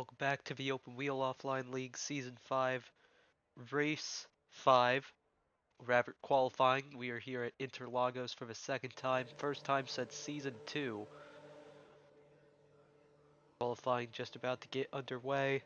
Welcome back to the Open Wheel Offline League Season 5, Race 5, Rabbit Qualifying. We are here at Interlagos for the second time, first time since Season 2. Qualifying just about to get underway.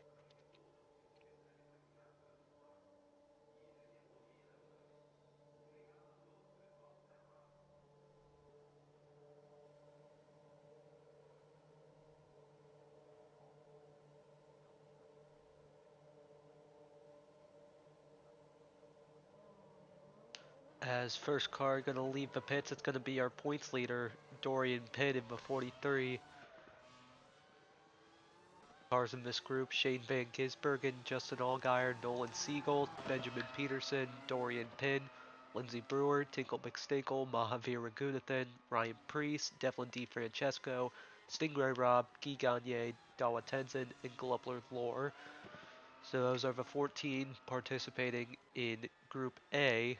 As first car going to leave the pits, it's going to be our points leader, Dorian Pitt in the 43. Cars in this group, Shane Van Gisbergen, Justin Allgaier, Nolan Siegel, Benjamin Peterson, Dorian Pinn, Lindsey Brewer, Tinkle McStinkle, Mahavir Raghunathan, Ryan Priest, Devlin DiFrancesco, Stingray Rob, Guy Gagne, Dawa Tenzin, and Glubler Lore. So those are the 14 participating in Group A.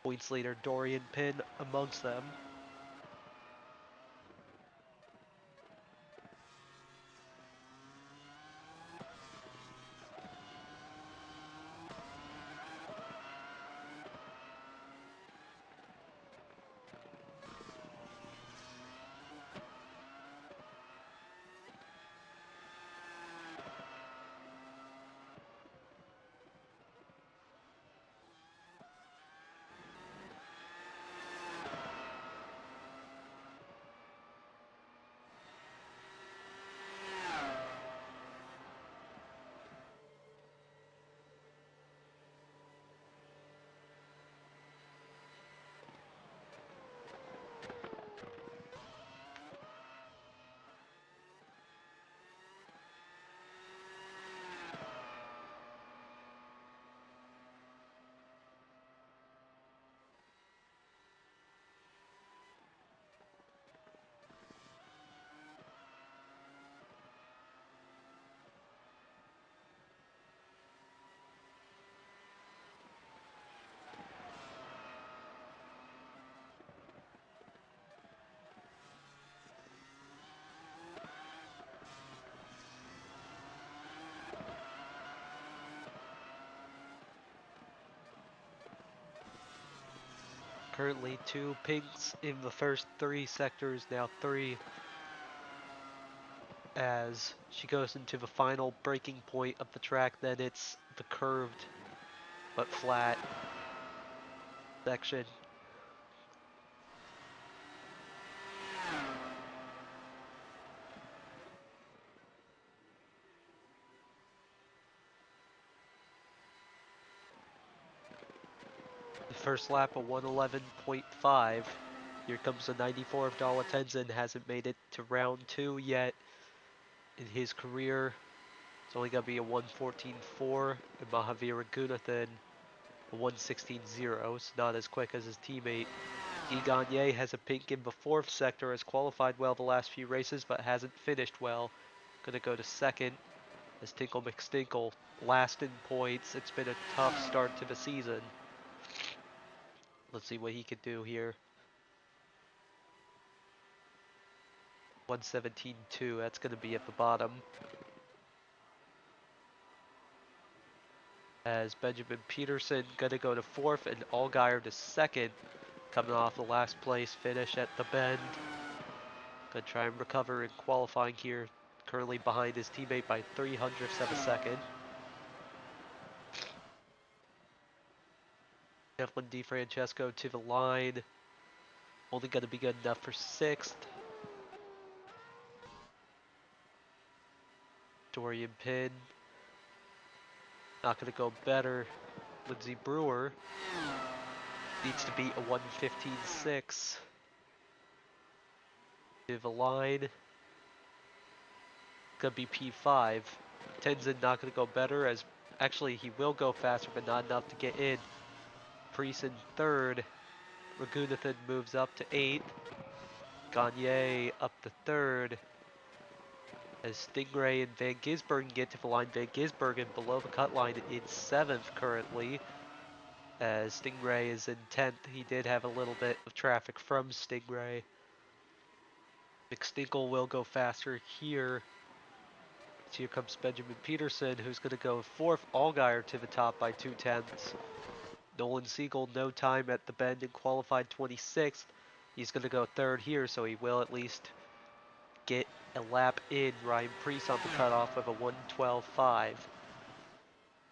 Points leader Dorian Pinn amongst them. Currently 2 pinks in the first 3 sectors, now 3 as she goes into the final breaking point of the track. Then it's the curved but flat section. The first lap of 111.5. Here comes the 94 of Dawa Tenzin. Hasn't made it to round 2 yet in his career. It's only going to be a 114.4, and Mahavir Raghunathan a 116.0. It's not as quick as his teammate. Guy Gagne has a pink in the 4th sector, has qualified well the last few races, but hasn't finished well. Gonna go to 2nd as Tinkle McStinkle last in points. It's been a tough start to the season. Let's see what he can do here. 117.2, that's going to be at the bottom. As Benjamin Peterson going to go to 4th and Allgaier to 2nd, coming off the last place finish at the bend. Going to try and recover in qualifying here. Currently behind his teammate by 300ths of a second. Devlin DiFrancesco to the line. Only going to be good enough for 6th. Dorian Pinn. Not going to go better. Lindsey Brewer needs to beat a 115.6. To the line. Gonna be P5. Tenzin not going to go better, as actually he will go faster, but not enough to get in. Priest in 3rd. Raghunathan moves up to 8th. Gagne up to 3rd. As Stingray and Van Gisbergen get to the line. Van Gisbergen below the cut line in 7th currently. As Stingray is in 10th. He did have a little bit of traffic from Stingray. McStinkle will go faster here. Here comes Benjamin Peterson, who's going to go fourth. Allgaier to the top by 2/10. Nolan Siegel, no time at the bend and qualified 26th. He's going to go third here, so he will at least get a lap in. Ryan Preece on the cutoff with a 1:12.5.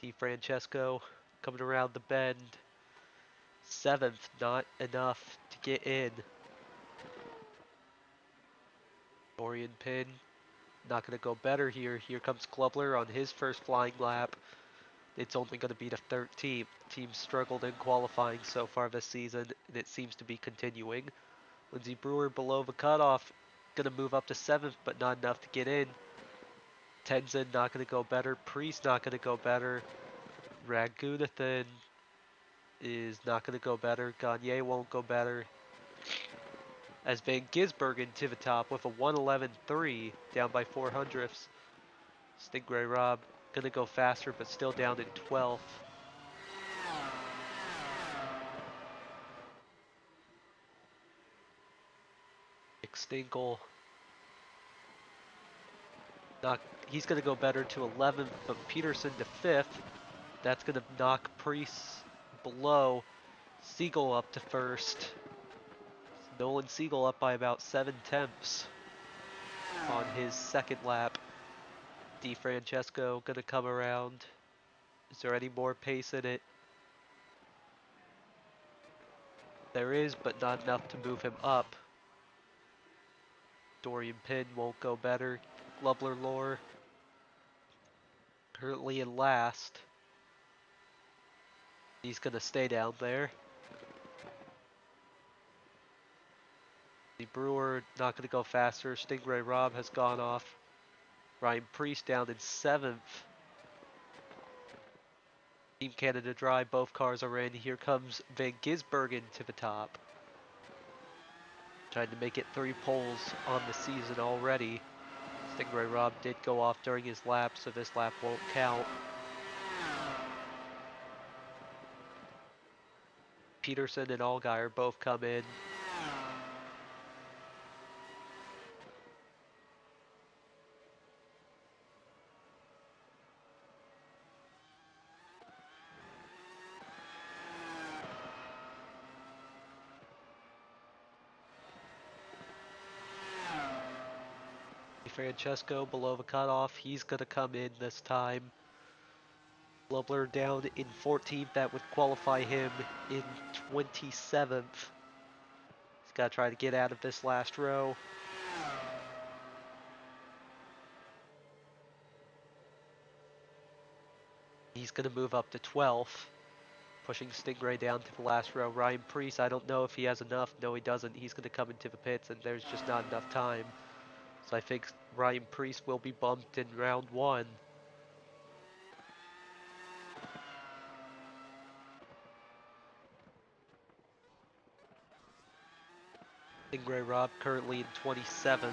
DeFrancesco coming around the bend. Seventh, not enough to get in. Dorian Pin, not going to go better here. Here comes Klubler on his first flying lap. It's only going to be the 13th. Team struggled in qualifying so far this season, and it seems to be continuing. Lindsey Brewer below the cutoff, going to move up to 7th, but not enough to get in. Tenzin not going to go better. Priest not going to go better. Raghunathan is not going to go better. Gagne won't go better. As Van Gisbergen to the top with a 1:11.3, down by 400ths. Stingray Rob going to go faster, but still down in 12th. Nick Stinkle, he's going to go better to 11th, but Peterson to 5th. That's going to knock Priest below. Siegel up to 1st. Nolan Siegel up by about 7/10 on his second lap. DeFrancesco going to come around. Is there any more pace in it? There is, but not enough to move him up. Dorian Pin won't go better. Glubler Lore currently in last. He's going to stay down there. The Brewer not going to go faster. Stingray Rob has gone off. Ryan Priest down in 7th. Team Canada Dry, both cars are in. Here comes Van Gisbergen to the top. Trying to make it 3 poles on the season already. Stingray Rob did go off during his lap, so this lap won't count. Peterson and Allgaier both come in. Francesco below the cutoff. He's going to come in this time. Glubler down in 14th. That would qualify him in 27th. He's got to try to get out of this last row. He's going to move up to 12th, pushing Stingray down to the last row. Ryan Priest, I don't know if he has enough. No, he doesn't. He's going to come into the pits, and there's just not enough time. So I think Ryan Priest will be bumped in round 1. Stingray Rob currently in 27th.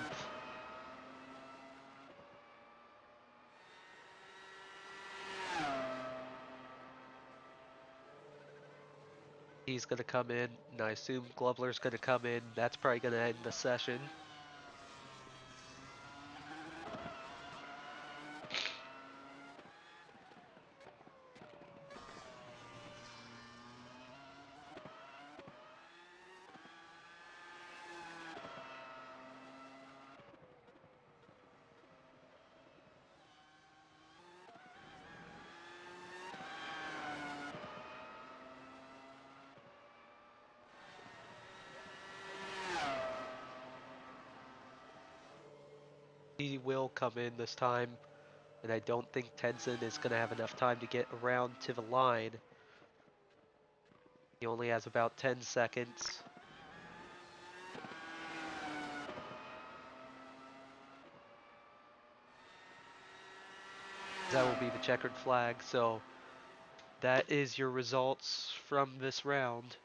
He's going to come in, and I assume Glubler's going to come in. That's probably going to end the session. He will come in this time, and I don't think Tenzin is going to have enough time to get around to the line. He only has about 10 seconds. That will be the checkered flag, so that is your results from this round.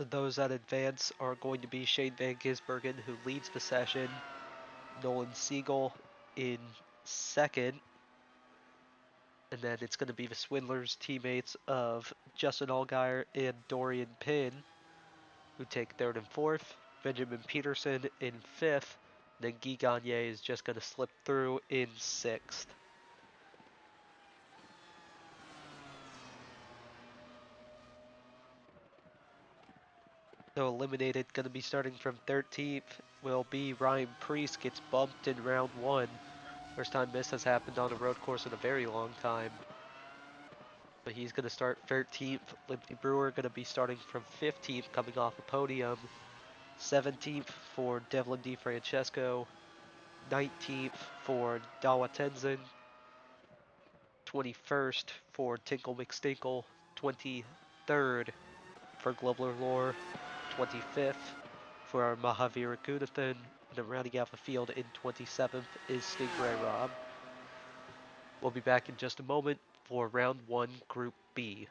Those that advance are going to be Shane Van Gisbergen, who leads the session, Nolan Siegel in second, And then it's going to be the Swindlers teammates of Justin Allgaier and Dorian Pinn, who take third and fourth. Benjamin Peterson in fifth. Then Guy Gagne is just going to slip through in sixth. So eliminated, going to be starting from 13th, will be Ryan Priest, gets bumped in round one. First time this has happened on a road course in a very long time. But he's going to start 13th. Lindsey Brewer going to be starting from 15th, coming off a podium. 17th for Devlin DiFrancesco. 19th for Dawa Tenzin. 21st for Tinkle McStinkle. 23rd for Globler Lore. 25th for Mahavir Gunathan. And then rounding out the field in 27th is Stingray Rob. We'll be back in just a moment for round one, Group B.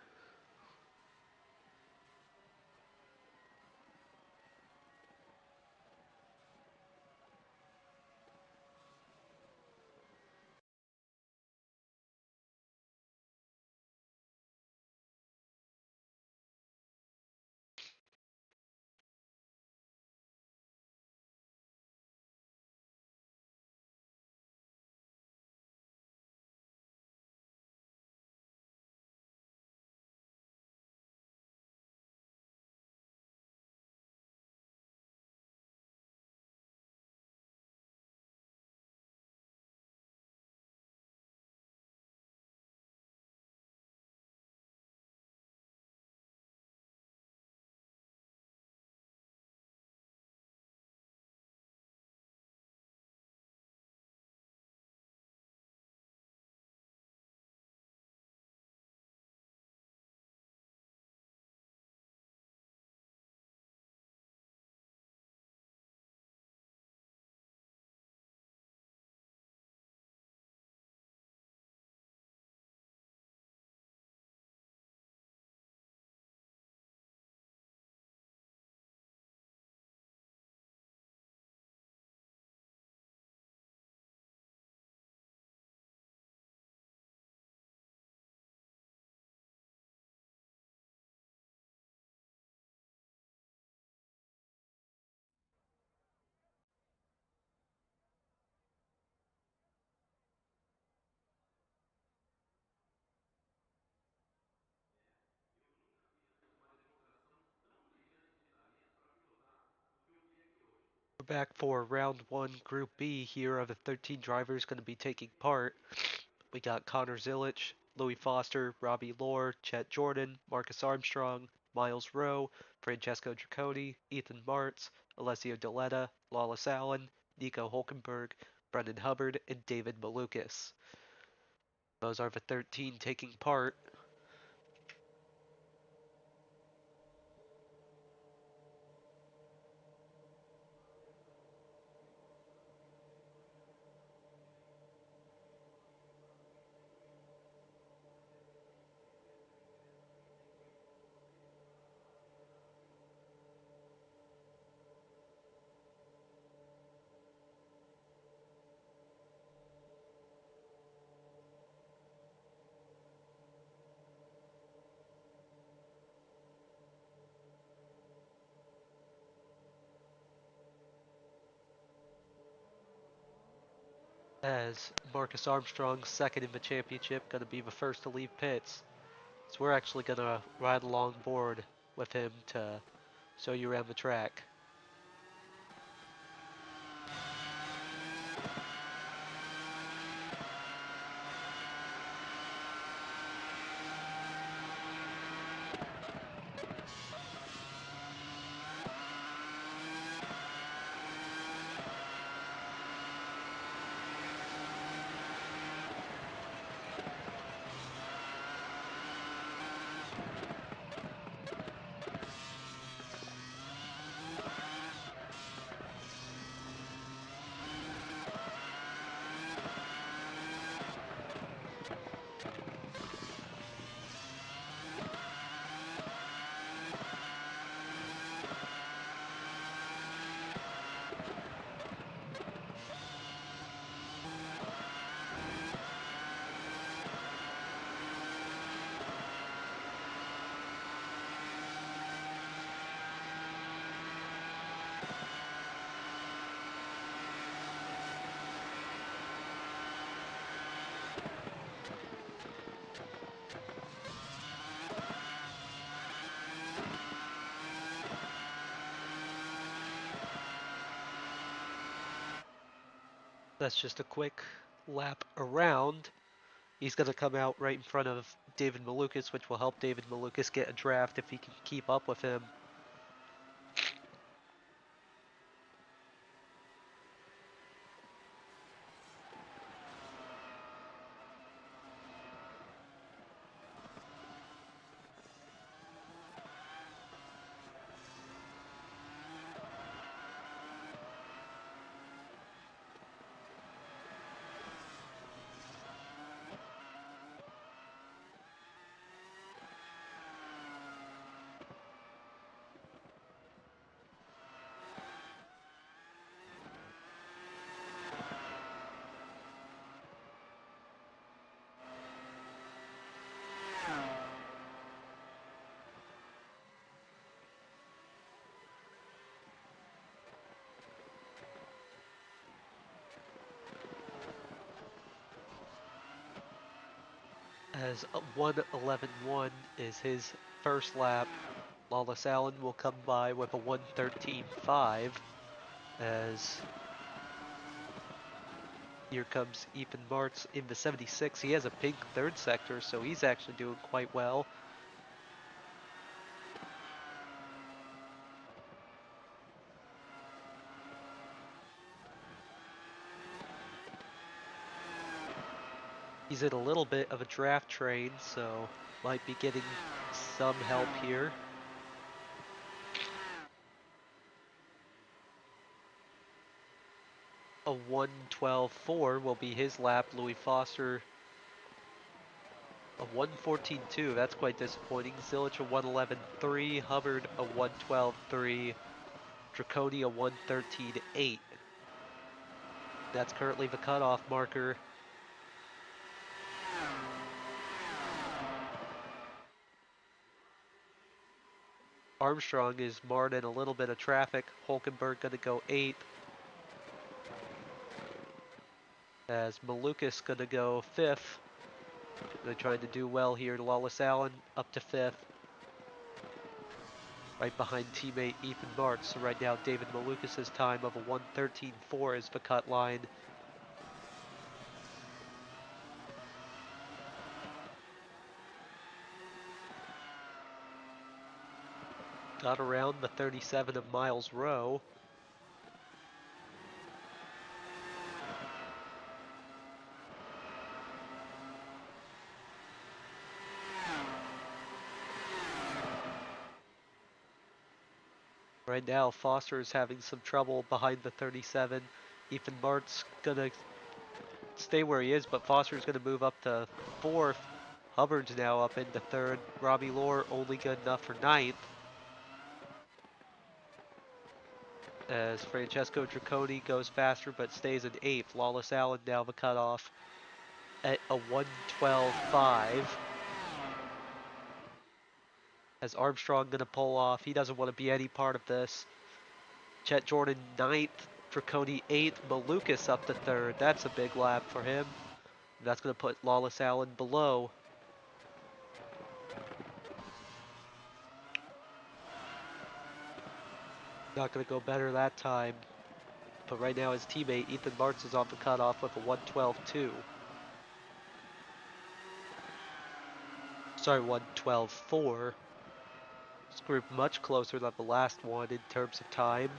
We're back for round one, Group B. Here are the 13 drivers going to be taking part. We got Connor Zilich, Louis Foster, Robbie Lohr, Chet Jordan, Marcus Armstrong, Miles Rowe, Francesco Draconi, Ethan Martz, Alessio Deletta, Lawless Allen, Nico Hulkenberg, Brendan Hubbard, and David Malukas. Those are the 13 taking part. As Marcus Armstrong, second in the championship, going to be the first to leave pits. So we're actually going to ride along board with him to show you around the track. That's just a quick lap around. He's going to come out right in front of David Malukas, which will help David Malukas get a draft if he can keep up with him. As 1:11.1 is his first lap, Lawless Allen will come by with a 1:13.5 as here comes Ethan Martz in the 76. He has a pink third sector, so he's actually doing quite well. He's in a little bit of a draft train, so might be getting some help here. A 1:12.4 will be his lap. Louis Foster a 1:14.2. That's quite disappointing. Zilich a 1:11.3. Hubbard a 1:12.3. Draconi a 1:13.8. That's currently the cutoff marker. Armstrong is marred in a little bit of traffic. Hulkenberg gonna go 8th. As Malukas gonna go 5th. They're trying to do well here. Lawless Allen up to 5th. Right behind teammate Ethan Martz. So right now David Malukas' time of a 1:13.4 is the cut line. Got around the 37 of Miles Rowe. Right now, Foster is having some trouble behind the 37. Ethan Martz gonna stay where he is, but Foster's gonna move up to 4th. Hubbard's now up into 3rd. Robbie Lohr only good enough for 9th. As Francesco Draconi goes faster but stays in 8th. Lawless Allen now the cutoff at a 1:12.5. As Armstrong gonna pull off, he doesn't want to be any part of this. Chet Jordan 9th, Draconi 8th, Malukas up to 3rd. That's a big lap for him. That's gonna put Lawless Allen below. Not gonna go better that time. But right now his teammate Ethan Martz is off the cutoff with a 1:12.2. Sorry, 1:12.4. This group much closer than the last one in terms of time.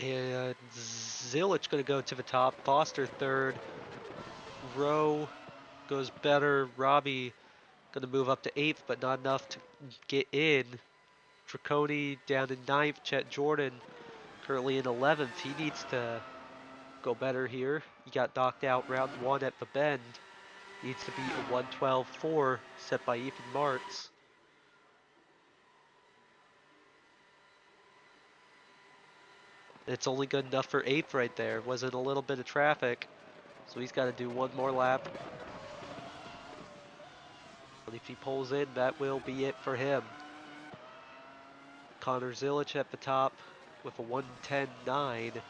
And Zilich gonna go to the top. Foster 3rd. Rowe goes better. Robbie gonna move up to 8th, but not enough to get in. Draconi down in 9th. Chet Jordan currently in 11th. He needs to go better here. He got knocked out round 1 at the bend. Needs to be a 1:12.4 set by Ethan Martz. It's only good enough for 8th right there. Was in a little bit of traffic. So he's got to do one more lap. And if he pulls in, that will be it for him. Connor Zilich at the top with a 1:10.9.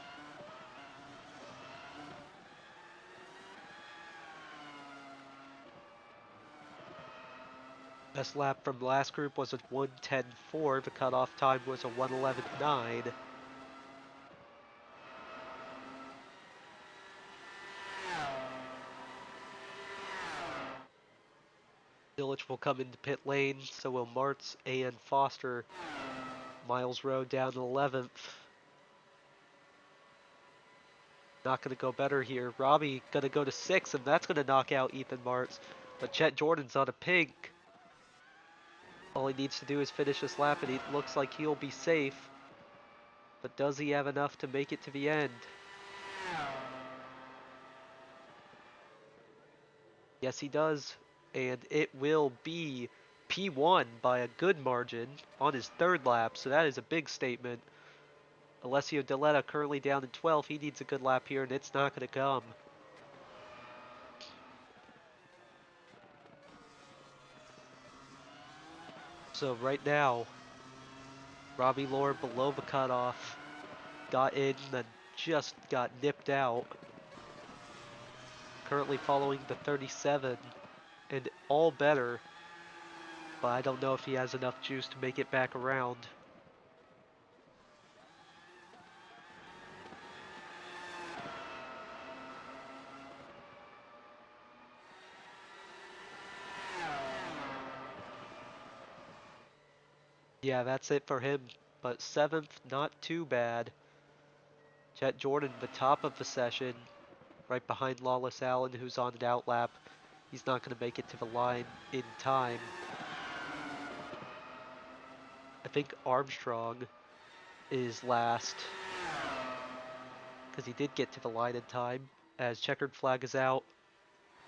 Best lap from the last group was a 1:10.4. The cutoff time was a 1:11.9. Illich will come into pit lane, so will Martz and Foster. Miles Rowe down to 11th. Not going to go better here. Robbie going to go to 6th, and that's going to knock out Ethan Martz. But Chet Jordan's on a pink. All he needs to do is finish this lap, and it looks like he'll be safe. But does he have enough to make it to the end? Yes, he does. And it will be P1 by a good margin on his third lap, so that is a big statement. Alessio Deletta currently down in 12th. He needs a good lap here, and it's not going to come. So right now, Robbie Lore below the cutoff. Got in, then just got nipped out. Currently following the 37, and all better. But I don't know if he has enough juice to make it back around. Yeah, that's it for him. But 7th, not too bad. Jet Jordan, the top of the session, right behind Lawless Allen, who's on an outlap. He's not going to make it to the line in time. I think Armstrong is last, because he did get to the line in time. As checkered flag is out,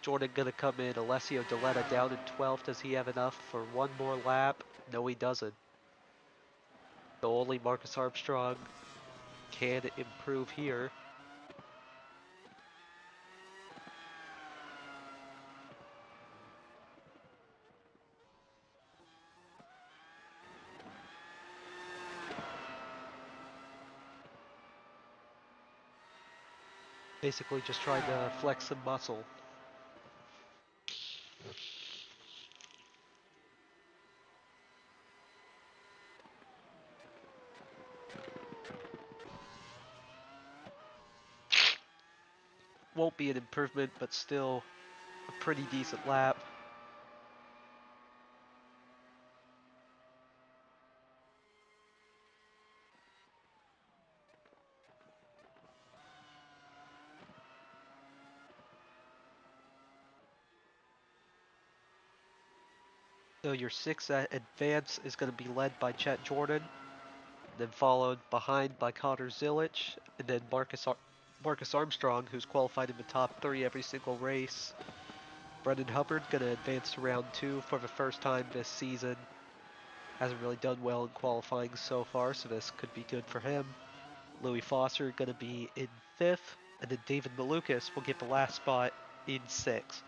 Jordan gonna come in. Alessio Deletta down in 12th. Does he have enough for one more lap? No, he doesn't. So only Marcus Armstrong can improve here. Basically just trying to flex some muscle. Won't be an improvement, but still a pretty decent lap. So your 6th advance is going to be led by Chet Jordan, then followed behind by Connor Zilic, and then Marcus Armstrong, who's qualified in the top 3 every single race. Brendan Hubbard going to advance to round 2 for the first time this season. Hasn't really done well in qualifying so far, so this could be good for him. Louis Foster going to be in 5th, and then David Malukas will get the last spot in 6th.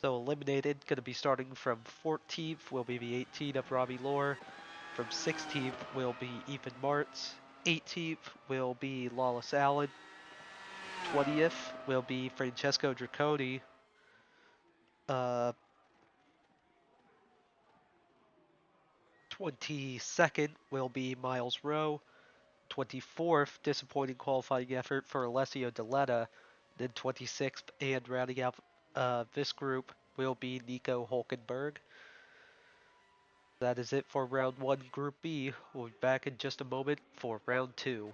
So eliminated, going to be starting from 14th will be the 18 of Robbie Lore. From 16th will be Ethan Martz. 18th will be Lawless Allen. 20th will be Francesco Draconi. 22nd will be Miles Rowe. 24th, disappointing qualifying effort for Alessio Deletta. Then 26th, and rounding out this group will be Nico Hulkenberg. That is it for round 1, Group B. We'll be back in just a moment for round 2.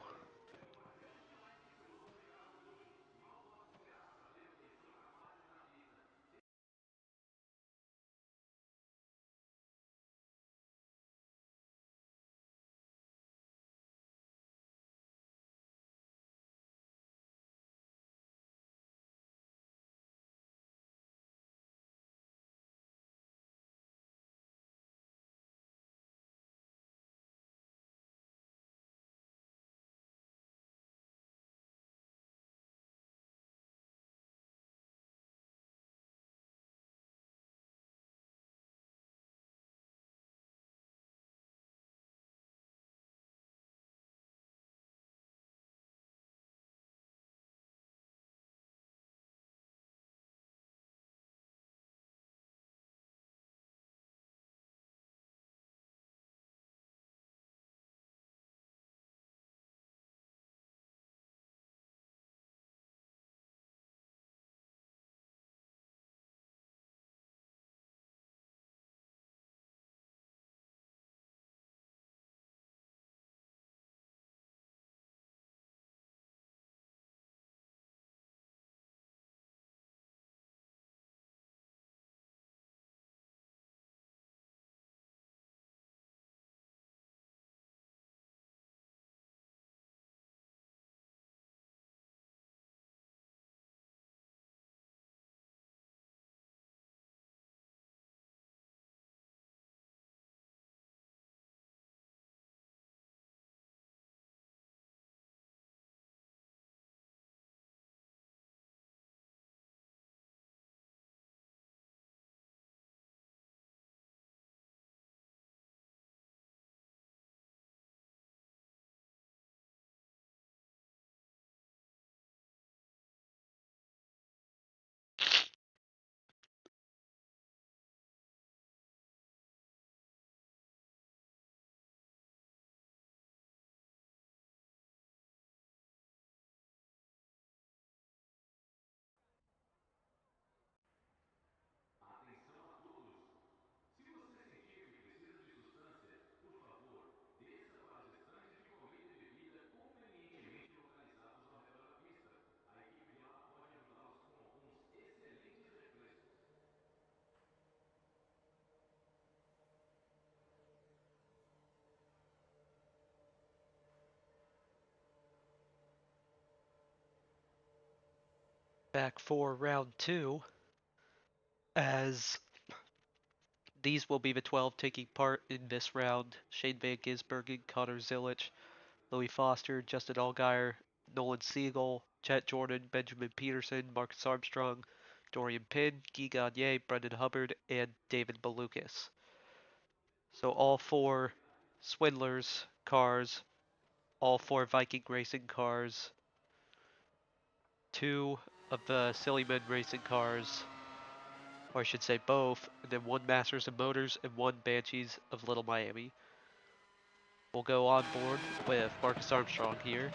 back for round two, as these will be the 12 taking part in this round. Shane Van Gisbergen, Connor Zilic, Louis Foster, Justin Allgaier, Nolan Siegel, Chet Jordan, Benjamin Peterson, Marcus Armstrong, Dorian Pinn, Guy Gagné, Brendan Hubbard, and David Malukas. So all four Swindlers cars, all four Viking Racing cars, two of the Sillyman Racing cars, or I should say both, and then one Masters of Motors and one Banshees of Little Miami. We'll go on board with Marcus Armstrong here.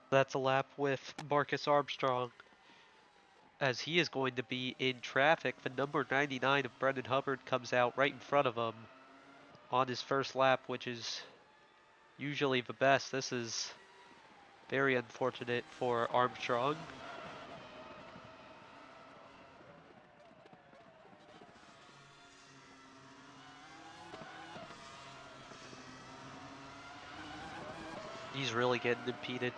That's a lap with Marcus Armstrong, as he is going to be in traffic. The number 99 of Brendan Hubbard comes out right in front of him on his first lap, which is usually the best. This is very unfortunate for Armstrong. He's really getting impeded.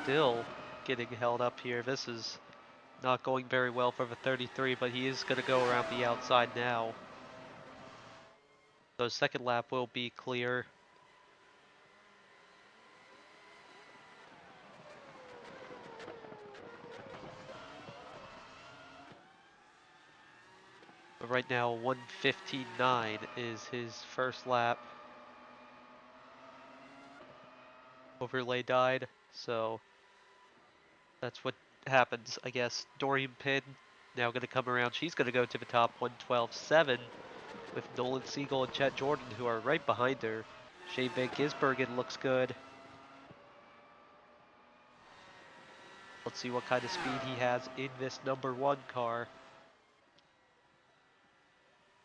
Still getting held up here. This is not going very well for the 33, but he is going to go around the outside now. So second lap will be clear. But right now, 1:15.9 is his first lap. Overlay died, so that's what happens, I guess. Dorian Pinn now going to come around. She's going to go to the top, 1:12.7, with Nolan Siegel and Chet Jordan, who are right behind her. Shane Van Gisbergen looks good. Let's see what kind of speed he has in this number one car.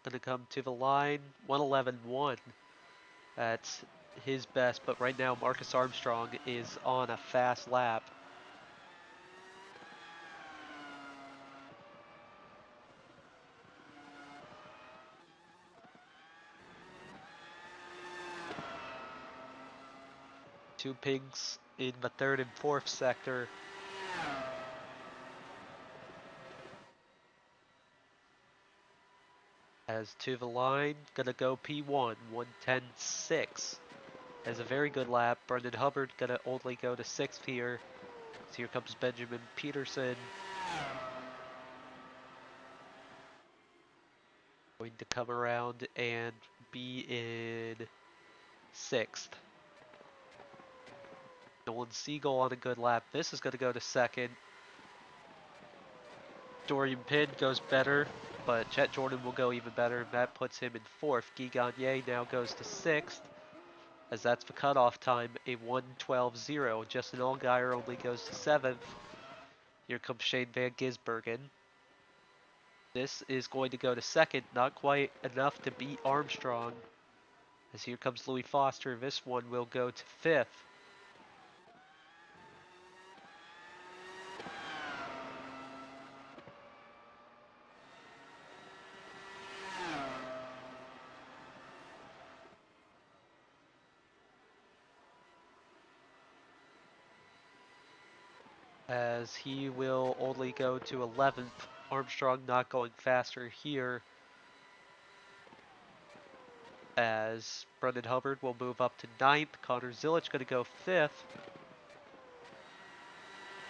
Gonna come to the line, 1:11.1. That's his best, but right now Marcus Armstrong is on a fast lap. Two pigs in the third and fourth sector. As to the line, gonna go P1, 1:10.6. Has a very good lap. Brendan Hubbard gonna only go to sixth here. So here comes Benjamin Peterson. Going to come around and be in sixth. Nolan Siegel on a good lap. This is gonna go to second. Dorian Pinn goes better, but Chet Jordan will go even better. That puts him in fourth. Guy Gagné now goes to sixth, as that's the cutoff time, a 1:12.0. Justin Allgaier only goes to seventh. Here comes Shane Van Gisbergen. This is going to go to second, not quite enough to beat Armstrong. As here comes Louis Foster. This one will go to fifth. as he will only go to 11th. Armstrong not going faster here, as Brendan Hubbard will move up to 9th. Connor Zilic going to go 5th.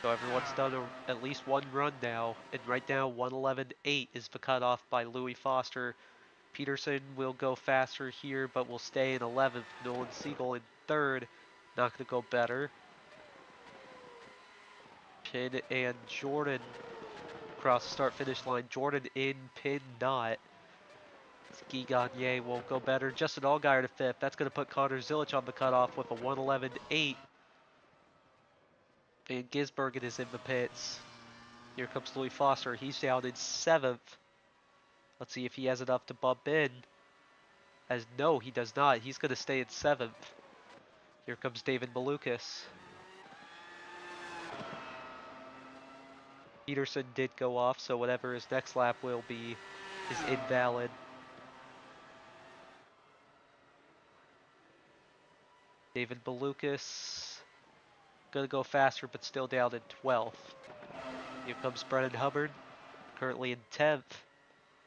So everyone's done at least one run now, and right now 1:11.8 is the cutoff by Louis Foster. Peterson will go faster here, but will stay in 11th. Nolan Siegel in 3rd, not going to go better. Pin and Jordan across the start-finish line. Jordan in, Pin not. Guy Gagne won't go better. Justin Allgaier to 5th. That's going to put Connor Zilic on the cutoff with a 1:11.8. And Gisbergen is in the pits. Here comes Louis Foster. He's down in 7th. Let's see if he has enough to bump in. As no, he does not. He's going to stay in 7th. Here comes David Malukas. Peterson did go off, so whatever his next lap will be is invalid. David Malukas gonna go faster, but still down in 12th. Here comes Brendan Hubbard, currently in 10th.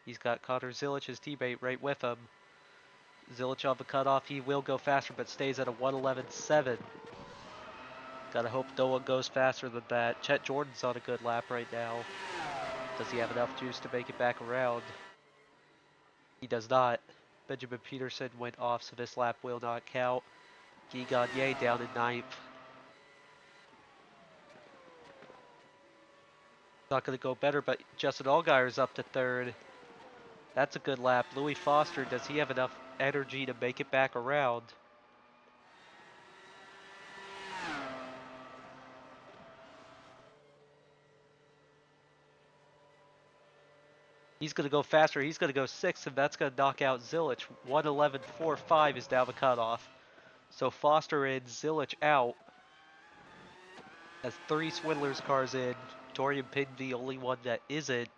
He's got Connor Zilic, his teammate, right with him. Zilic on the cutoff. He will go faster, but stays at a 1:11.7. Gotta hope no one goes faster than that. Chet Jordan's on a good lap right now. Does he have enough juice to make it back around? He does not. Benjamin Peterson went off, so this lap will not count. Guy Gagne down in 9th. Not going to go better, but Justin Allgaier's up to 3rd. That's a good lap. Louis Foster, does he have enough energy to make it back around? He's going to go faster. He's going to go 6th, and that's going to knock out Zilic. 1:11.45 is now the cutoff. So Foster in, Zilic out. Has 3 Swindlers cars in. Dorian Pin the only one that isn't.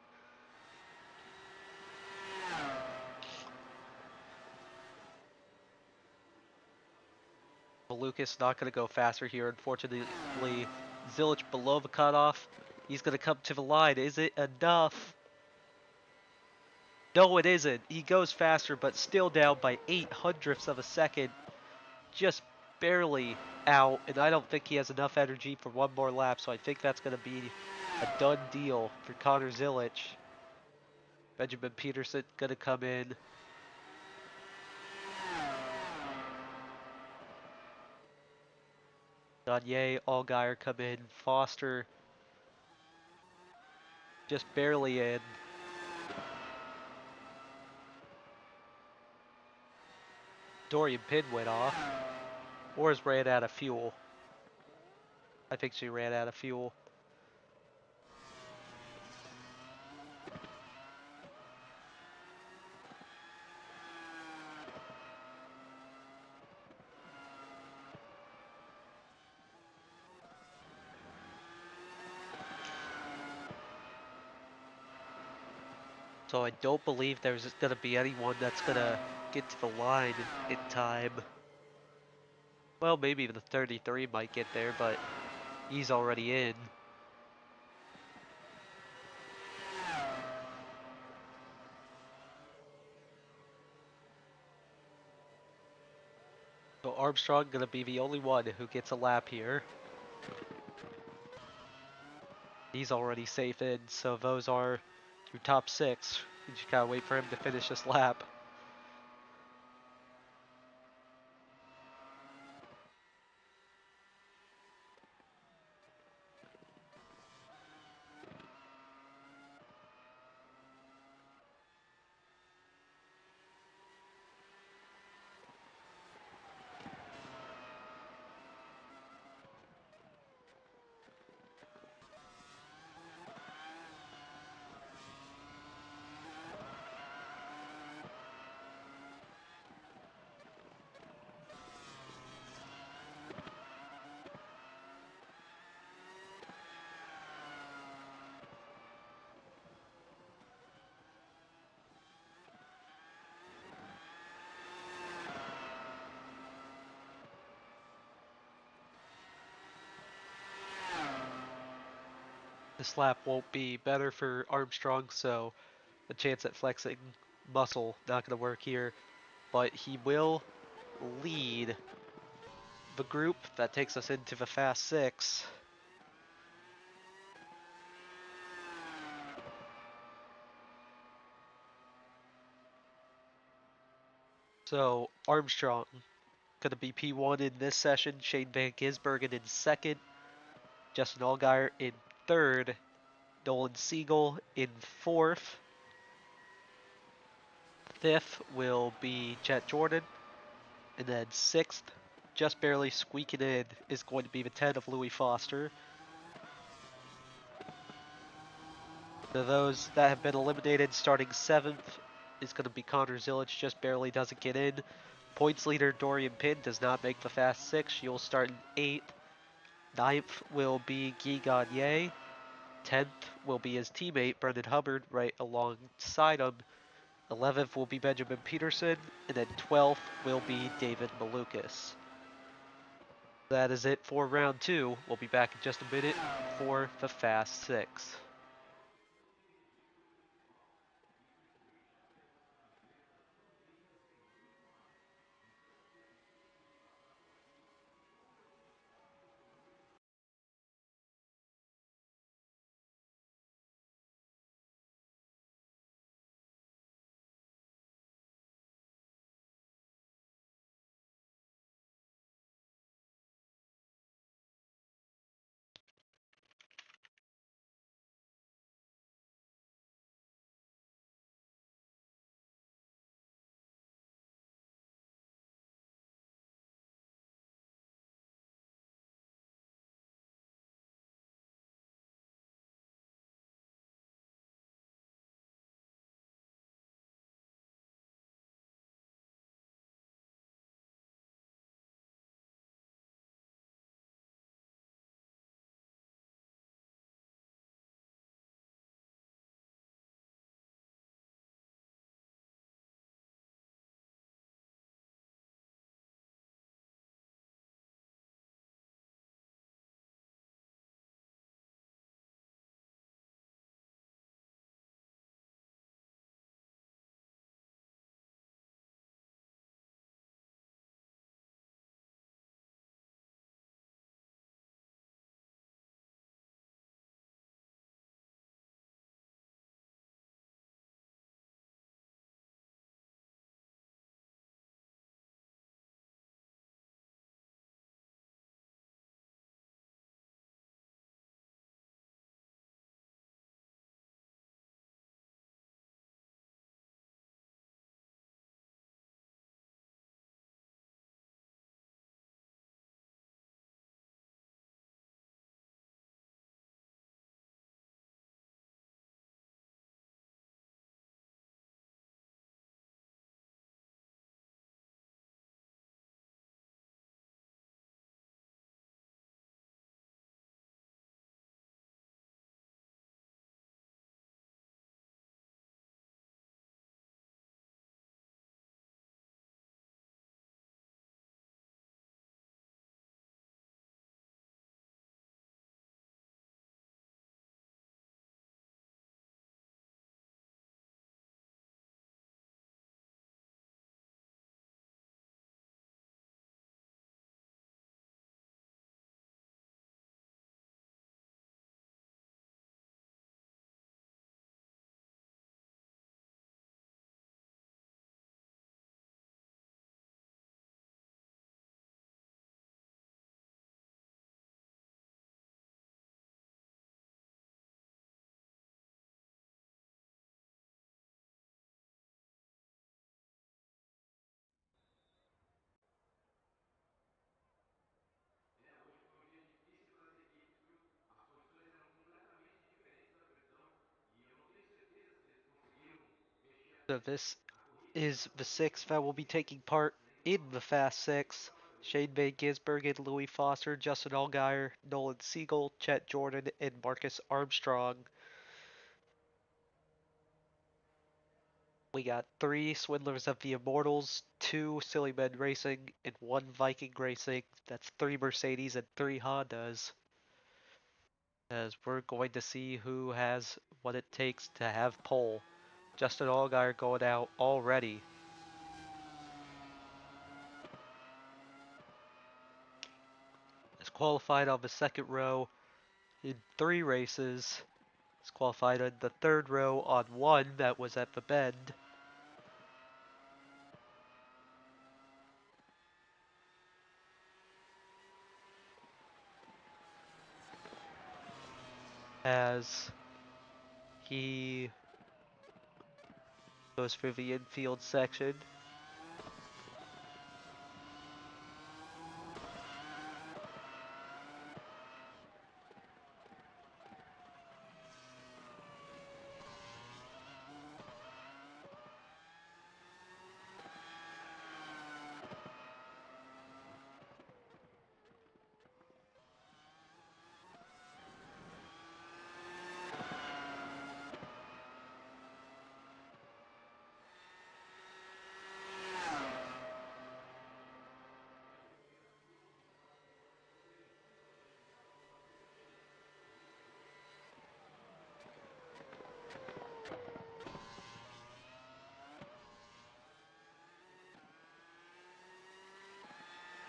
Malukas not going to go faster here, unfortunately. Zilic below the cutoff. He's going to come to the line. Is it enough? No, it isn't. He goes faster, but still down by 0.08 of a second. Just barely out, and I don't think he has enough energy for one more lap, so I think that's going to be a done deal for Connor Zilic. Benjamin Peterson going to come in. Gagne, Allgaier come in. Foster just barely in. Dorian Pin went off. Or has ran out of fuel. I think she ran out of fuel. So I don't believe there's going to be anyone that's going to get to the line in time. Well, maybe the 33 might get there, but he's already in. So Armstrong going to be the only one who gets a lap here. He's already safe in, so those are your top 6. You just gotta wait for him to finish this lap. This lap won't be better for Armstrong, so a chance at flexing muscle not going to work here. But he will lead the group. That takes us into the Fast Six. So Armstrong going to be P1 in this session. Shane Van Gisbergen in second. Justin Allgaier in third. Nolan Siegel in fourth. Fifth will be Chet Jordan. And then sixth, just barely squeaking in, is going to be the 10 of Louis Foster. For those that have been eliminated, starting seventh is going to be Connor Zilic, just barely doesn't get in. Points leader Dorian Pin does not make the Fast Six. She'll start in eighth. Ninth will be Guy Gagne. 10th will be his teammate Brendan Hubbard right alongside him. 11th will be Benjamin Peterson, and then 12th will be David Malukas. That is it for round two. We'll be back in just a minute for the Fast Six. So this is the six that will be taking part in the Fast Six. Shane Van Gisbergen, Louis Foster, Justin Allgaier, Nolan Siegel, Chet Jordan, and Marcus Armstrong. We got 3 Swindlers of the Immortals, 2 Silly Men Racing, and 1 Viking Racing. That's 3 Mercedes and 3 Hondas. as we're going to see who has what it takes to have pole. Justin Allgaier going out already. Has qualified on the second row in 3 races. Has qualified on the third row on 1 that was at the bend. As he goes through the infield section.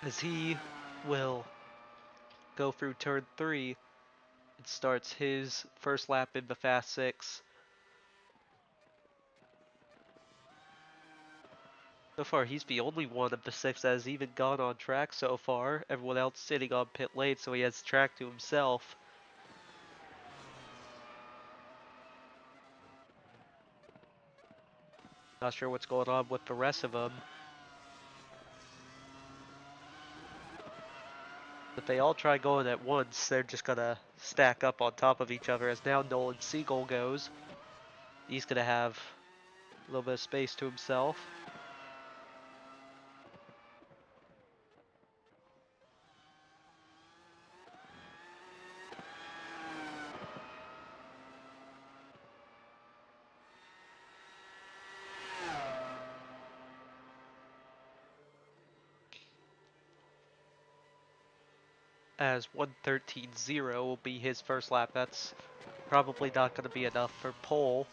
As he will go through turn 3 and starts his first lap in the fast 6. So far, he's the only one of the 6 that has even gone on track so far. Everyone else sitting on pit lane, so he has track to himself. Not sure what's going on with the rest of them. If they all try going at once, they're just gonna stack up on top of each other. As now Nolan Siegel goes, he's gonna have a little bit of space to himself. As 1:13.0 will be his first lap. That's probably not going to be enough for pole.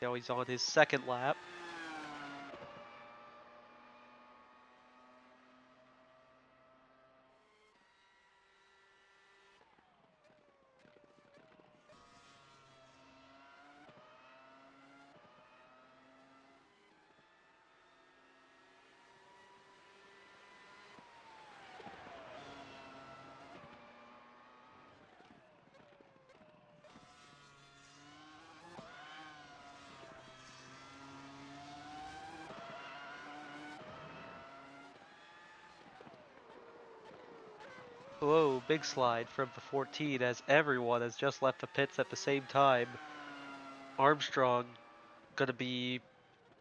Now he's on his second lap. Whoa, big slide from the 14 as everyone has just left the pits at the same time. Armstrong going to be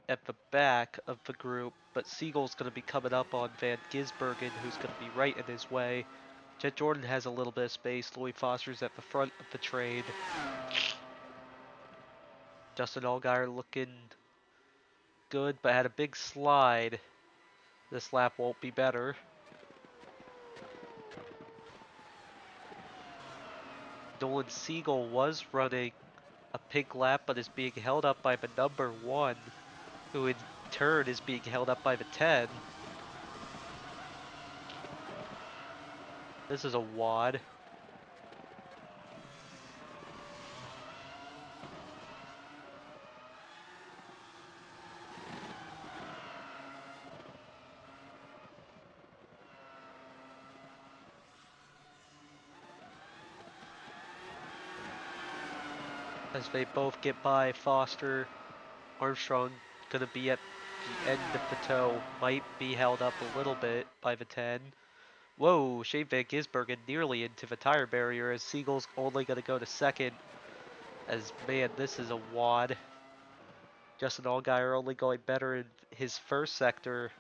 at the back of the group, but Siegel's going to be coming up on Van Gisbergen, who's going to be right in his way. Jet Jordan has a little bit of space. Louis Foster's at the front of the train. Justin Allgaier looking good, but had a big slide. This lap won't be better. Nolan Siegel was running a pink lap, but is being held up by the number 1, who in turn is being held up by the 10. This is a wad. As they both get by Foster, Armstrong gonna be at the end of the toe. Might be held up a little bit by the 10. Whoa, Shane Van Gisbergen nearly into the tire barrier as Siegel's only gonna go to second. As man, this is a wad. Justin Allgaier only going better in his first sector.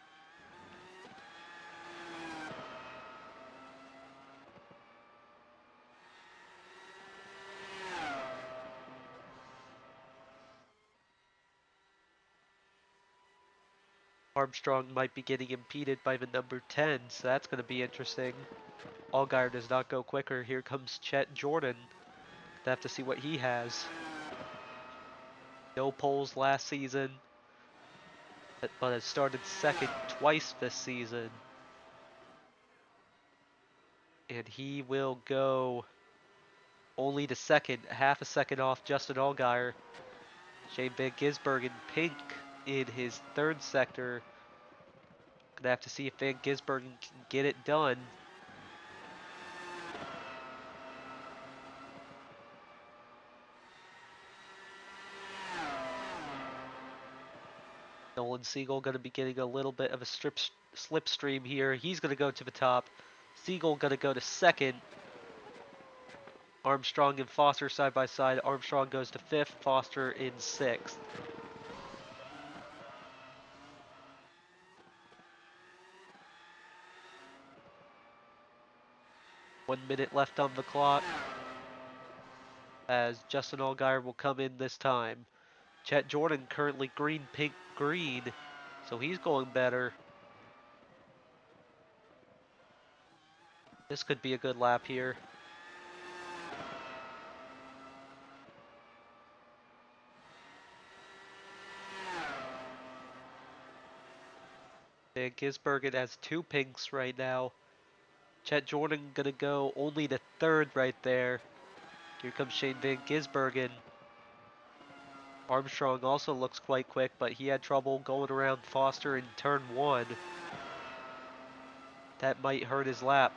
Armstrong might be getting impeded by the number 10, so that's going to be interesting. Allgaier does not go quicker. Here comes Chet Jordan. Gonna have to see what he has. No poles last season, but has started second twice this season. And he will go only to second, half a second off Justin Allgaier. Shane Van Gisbergen pink in his third sector. Gonna have to see if Van Gisbergen can get it done. Nolan Siegel gonna be getting a little bit of a slipstream here. He's gonna go to the top. Siegel gonna go to second. Armstrong and Foster side by side. Armstrong goes to fifth, Foster in sixth. One minute left on the clock as Justin Allgaier will come in this time. Chet Jordan currently green, pink, green, so he's going better. This could be a good lap here. Van Gisbergen has two pinks right now. Chet Jordan gonna go only to third right there. Here comes Shane Van Gisbergen. Armstrong also looks quite quick, but he had trouble going around Foster in turn one. That might hurt his lap.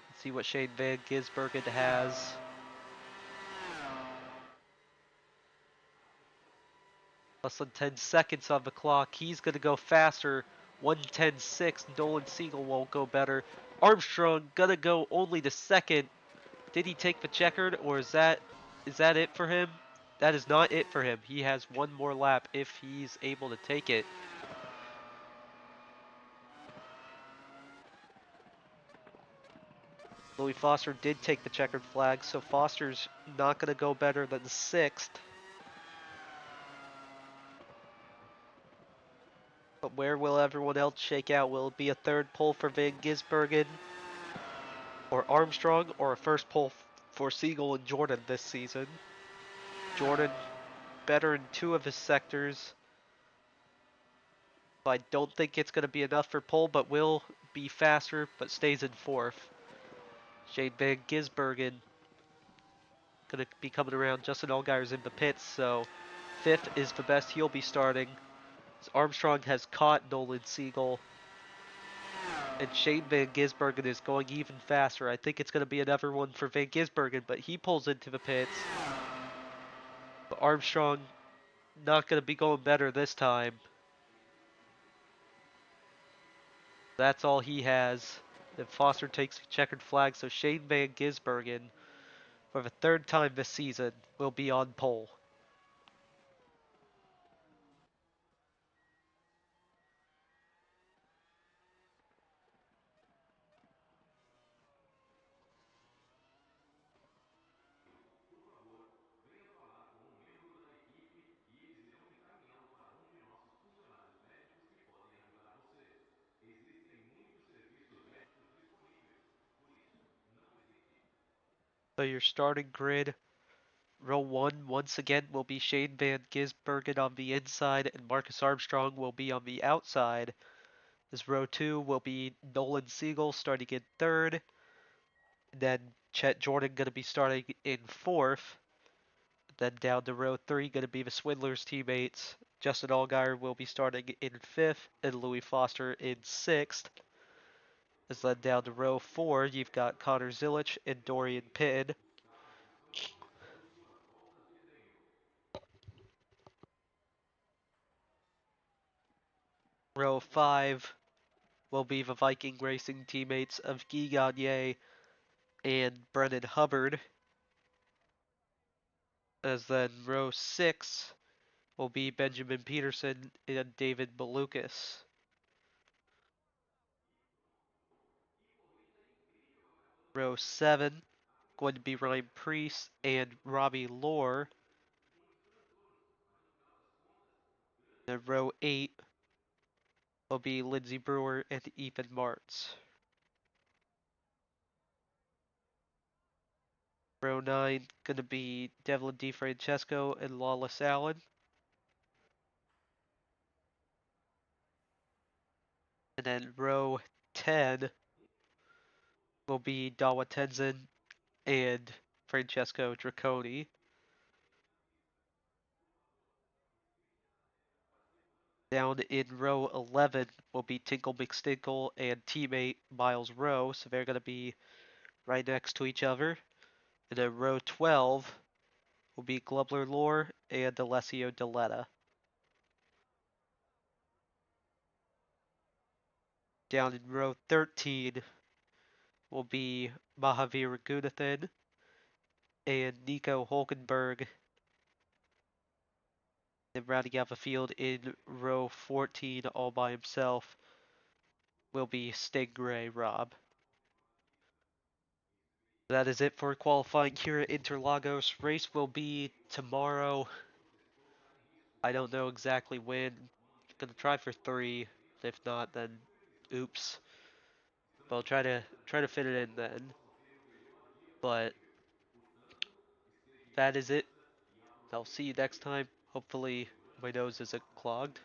Let's see what Shane Van Gisbergen has. Less than 10 seconds on the clock. He's going to go faster. 1:10.6. Nolan Siegel won't go better. Armstrong going to go only to second. Did he take the checkered, or is that it for him? That is not it for him. He has one more lap if he's able to take it. Louis Foster did take the checkered flag, so Foster's not going to go better than sixth. But where will everyone else shake out? Will it be a third pole for Van Gisbergen or Armstrong, or a first pole for Siegel and Jordan this season? Jordan better in two of his sectors. I don't think it's going to be enough for pole, but will be faster, but stays in fourth. Shane Van Gisbergen going to be coming around. Justin Allgaier's in the pits, so fifth is the best he'll be starting. Armstrong has caught Nolan Siegel. And Shane Van Gisbergen is going even faster. I think it's going to be another one for Van Gisbergen, but he pulls into the pits. But Armstrong not going to be going better this time. That's all he has. Then Foster takes the checkered flag, so Shane Van Gisbergen, for the third time this season, will be on pole. So your starting grid, row 1 once again will be Shane Van Gisbergen on the inside and Marcus Armstrong will be on the outside. This row 2 will be Nolan Siegel starting in third. Then Chet Jordan going to be starting in fourth. Then down to row 3 going to be the Swindlers teammates. Justin Allgaier will be starting in fifth and Louis Foster in sixth. As then down to row 4, you've got Connor Zilich and Dorian Pitton. Row 5 will be the Viking Racing teammates of Guy Gagné and Brennan Hubbard. As then row 6 will be Benjamin Peterson and David Malukas. Row 7 going to be Ryan Priest and Robbie Lohr. Then row 8 will be Lindsey Brewer and Ethan Martz. Row 9 gonna be Devlin DiFrancesco and Lawless Allen. And then row 10 will be Dawa Tenzin and Francesco Draconi. Down in row 11 will be Tinkle McStinkle and teammate Miles Rowe, so they're going to be right next to each other. And then row 12 will be Glubler Lore and Alessio Deletta. Down in row 13 will be Mahavir Raghunathan and Nico Hulkenberg. And rounding out the field in row 14 all by himself will be Stingray Rob. That is it for qualifying here at Interlagos. Race will be tomorrow. I don't know exactly when. Gonna try for 3. If not, then oops. But I'll try to fit it in then. But that is it. I'll see you next time. Hopefully my nose isn't clogged.